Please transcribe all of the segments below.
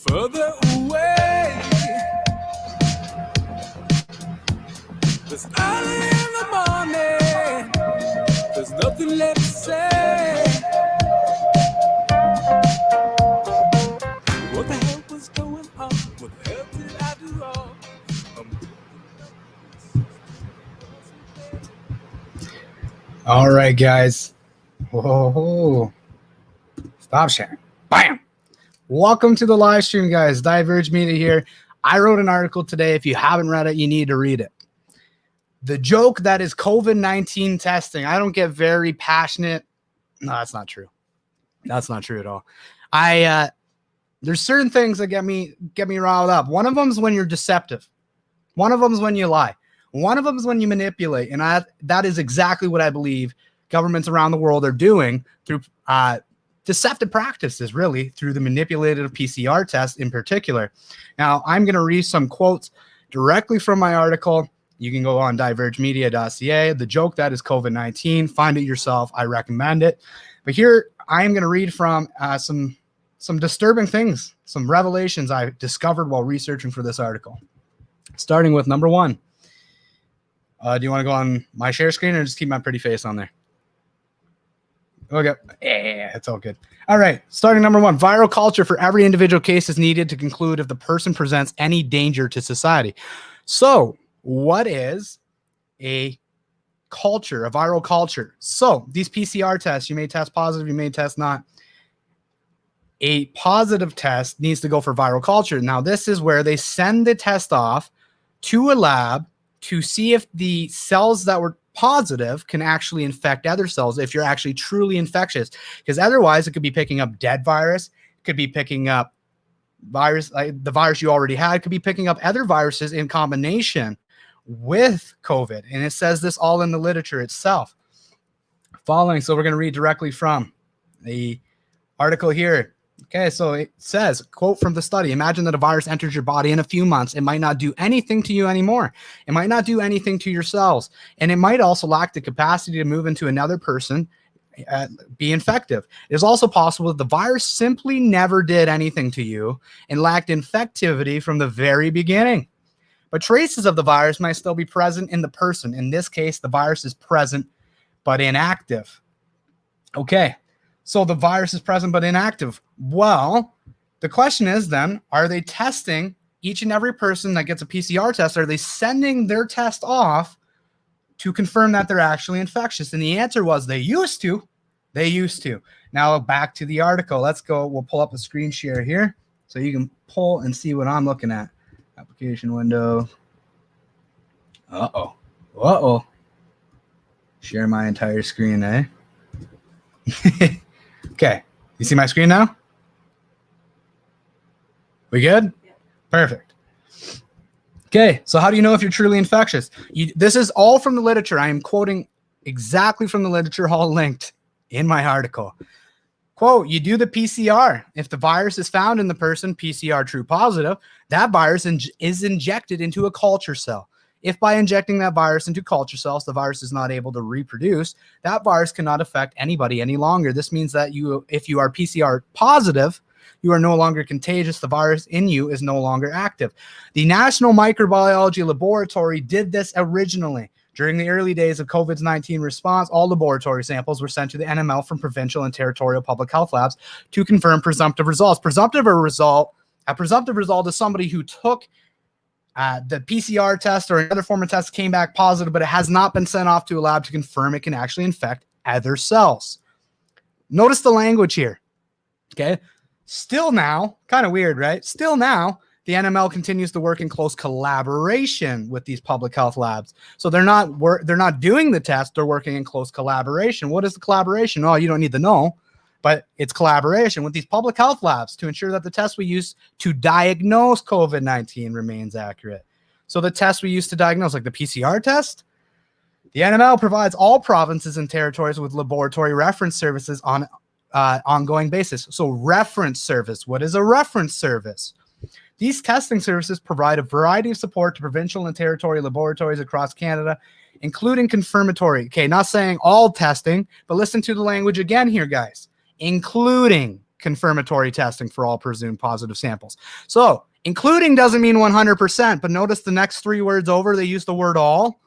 further away. It's early in the morning, there's nothing left to say. What the hell was going on? What the hell did I do wrong? All right, guys. Whoa. Stop sharing. Bam. Welcome to the live stream, guys. Diverge Media here. I wrote an article today. If you haven't read it, you need to read it. The joke that is COVID-19 testing. I don't get very passionate. No, that's not true. That's not true at all. There's certain things that get me riled up. One of them is when you're deceptive. One of them is when you lie. One of them is when you manipulate. And that is exactly what I believe governments around the world are doing through deceptive practices, really, through the manipulated PCR test in particular. Now, I'm going to read some quotes directly from my article. You can go on divergemedia.ca. The joke that is COVID-19. Find it yourself. I recommend it. But here, I am going to read from some disturbing things, some revelations I discovered while researching for this article. Starting with number one. Do you want to go on my share screen or just keep my pretty face on there? Okay. Yeah, it's all good. All right. Starting number one. Viral culture for every individual case is needed to conclude if the person presents any danger to society. So, what is a culture, a viral culture? So, these PCR tests, you may test positive, you may test not. A positive test needs to go for viral culture. Now, this is where they send the test off to a lab to see if the cells that were positive can actually infect other cells, if you're actually truly infectious. Because otherwise, it could be picking up dead virus, it could be picking up virus, like the virus you already had, could be picking up other viruses in combination with COVID. And it says this all in the literature itself. Following, so we're going to read directly from the article here. Okay, so it says, quote from the study, imagine that a virus enters your body in a few months. It might not do anything to you anymore. It might not do anything to your cells. And it might also lack the capacity to move into another person, be infective. It is also possible that the virus simply never did anything to you and lacked infectivity from the very beginning. But traces of the virus might still be present in the person. In this case, the virus is present but inactive. Okay. So the virus is present but inactive. Well, the question is then, are they testing each and every person that gets a PCR test? Are they sending their test off to confirm that they're actually infectious? And the answer was they used to. They used to. Now back to the article. Let's go. We'll pull up a screen share here so you can pull and see what I'm looking at. Application window. Uh-oh. Share my entire screen, eh? Okay, you see my screen now? We good? Yeah. Perfect. Okay, so how do you know if you're truly infectious? This is all from the literature. I am quoting exactly from the literature, all linked in my article. Quote, you do the PCR. If the virus is found in the person, PCR true positive, that virus is injected into a culture cell. If by injecting that virus into culture cells, the virus is not able to reproduce, that virus cannot affect anybody any longer. This means that if you are PCR positive, you are no longer contagious. The virus in you is no longer active. The National Microbiology Laboratory did this originally. During the early days of COVID-19 response, all laboratory samples were sent to the NML from provincial and territorial public health labs to confirm presumptive results. A presumptive result is somebody who took the PCR test or another form of test, came back positive, but it has not been sent off to a lab to confirm it can actually infect other cells. Notice the language here. Okay. Still now, kind of weird, right? Still now, the NML continues to work in close collaboration with these public health labs. So they're not doing the test, they're working in close collaboration. What is the collaboration? Oh, you don't need to know, but it's collaboration with these public health labs to ensure that the test we use to diagnose COVID-19 remains accurate. So the test we use to diagnose, like the PCR test, the NML provides all provinces and territories with laboratory reference services on ongoing basis. So reference service, what is a reference service? These testing services provide a variety of support to provincial and territorial laboratories across Canada, including confirmatory. Okay, not saying all testing, but listen to the language again here, guys. Including confirmatory testing for all presumed positive samples. So including doesn't mean 100%, but notice the next 3 words over, they use the word all,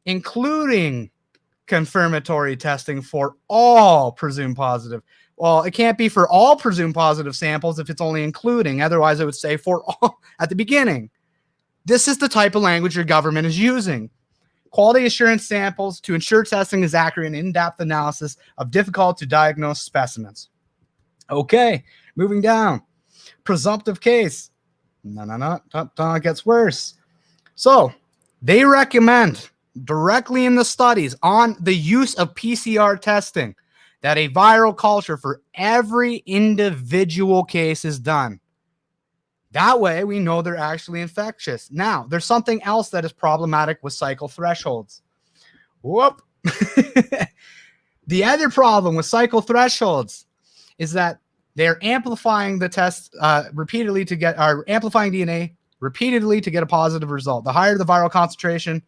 including confirmatory testing for all presumed positive. Well, it can't be for all presumed positive samples if it's only including. Otherwise, it would say for all at the beginning. This is the type of language your government is using. Quality assurance samples to ensure testing is accurate and in-depth analysis of difficult to diagnose specimens. Okay, moving down. Presumptive case. It gets worse. So they recommend directly in the studies on the use of PCR testing that a viral culture for every individual case is done. That way, we know they're actually infectious. Now, there's something else that is problematic with cycle thresholds. Whoop. The other problem with cycle thresholds is that they're amplifying the test repeatedly to get, or amplifying DNA repeatedly to get a positive result. The higher the viral concentration,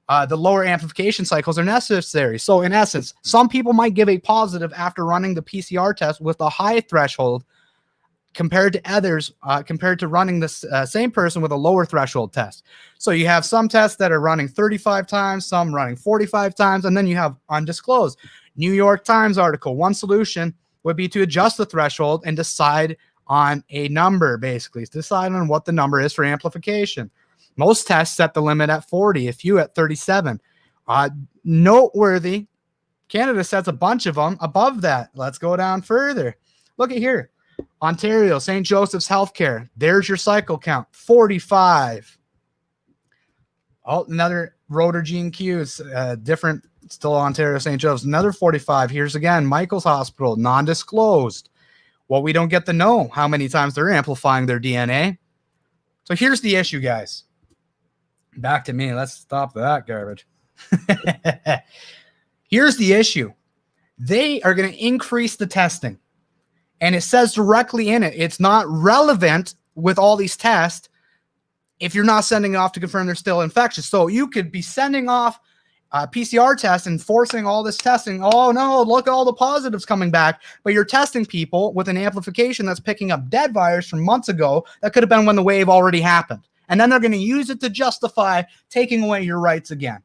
the lower amplification cycles are necessary. So in essence, some people might give a positive after running the PCR test with a high threshold compared to others, compared to running the same person with a lower threshold test. So you have some tests that are running 35 times, some running 45 times, and then you have undisclosed. New York Times article, one solution would be to adjust the threshold and decide on a number, basically. Decide on what the number is for amplification. Most tests set the limit at 40, a few at 37. Noteworthy, Canada sets a bunch of them above that. Let's go down further. Look at here. Ontario, St. Joseph's Healthcare. There's your cycle count, 45. Oh, another rotor gene Q's, different, still Ontario, St. Joseph's. Another 45. Here's again, Michael's Hospital, non-disclosed. Well, we don't get to know how many times they're amplifying their DNA. So here's the issue, guys. Back to me. Let's stop that garbage. Here's the issue. They are going to increase the testing. And it says directly in it, it's not relevant with all these tests if you're not sending off to confirm they're still infectious. So you could be sending off PCR tests and forcing all this testing. Oh, no, look at all the positives coming back. But you're testing people with an amplification that's picking up dead virus from months ago that could have been when the wave already happened. And then they're going to use it to justify taking away your rights again.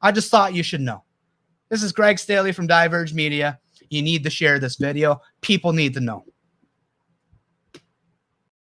I just thought you should know. This is Greg Staley from Diverge Media. You need to share this video. People need to know.